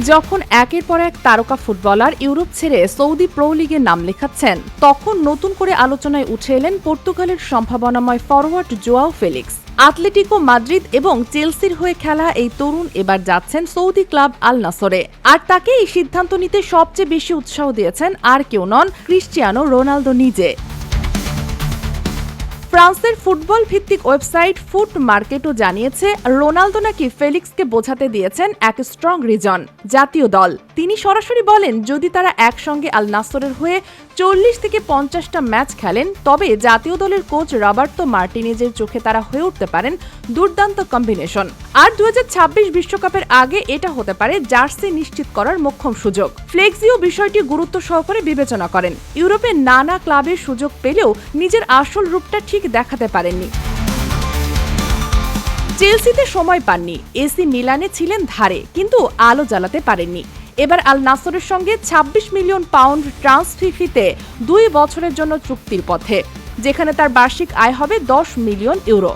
যখন একের পর এক তারকা ফুটবলার ইউরোপ ছেড়ে সৌদি প্রো লিগে নাম লেখাচ্ছেন, তখন নতুন করে আলোচনায় উঠে এলেন পর্তুগালের সম্ভাবনাময় forward Joao Felix. Atletico Madrid এবং চেলসির হয়ে খেলা এই তরুণ এবার যাচ্ছেন সৌদি ক্লাব আল নাসরে। আর তাকে এই সিদ্ধান্ত নিতে সবচেয়ে বেশি উৎসাহ দিয়েছেন আর কেউ নন, ক্রিস্টিয়ানো রোনালদো নিজে। ফ্রান্সের ফুটবল ভিত্তিক ওয়েবসাইট ফুট মার্কেটও জানিয়েছে, রোনালদো নাকি ফেলিক্সকে বোঝাতে দিয়েছেন এক স্ট্রং রিজন, জাতীয় দল। তিনি সরাসরি বলেন, যদি তারা একসঙ্গে আল নাসরের হয়ে 40 থেকে 50টা ম্যাচ খেলেন, তবে জাতীয় দলের কোচ রবার্তো মার্টিনেজের চোখে তারা হয়ে উঠতে পারেন দুর্দান্ত কম্বিনেশন। আর 2026 বিশ্বকাপের আগে এটা হতে পারে জার্সি নিশ্চিত করার মোক্ষম সুযোগ। ফ্লেক্সিও বিষয়টি গুরুত্ব সহকারে বিবেচনা করেন। ইউরোপের নানা ক্লাবের সুযোগ পেলেও নিজের আসল রূপটা ঠিক দেখাতে পারেননি। চেলসিতে সময় পাননি, এসি মিলানে ছিলেন ধারে, কিন্তু আলো জ্বালাতে পারেননি। এবার আল নাসরের সঙ্গে 26 মিলিয়ন পাউন্ড ট্রান্সফার ফিতে 2 বছরের জন্য চুক্তির পথে, যেখানে তার বার্ষিক আয় হবে 10 মিলিয়ন ইউরো।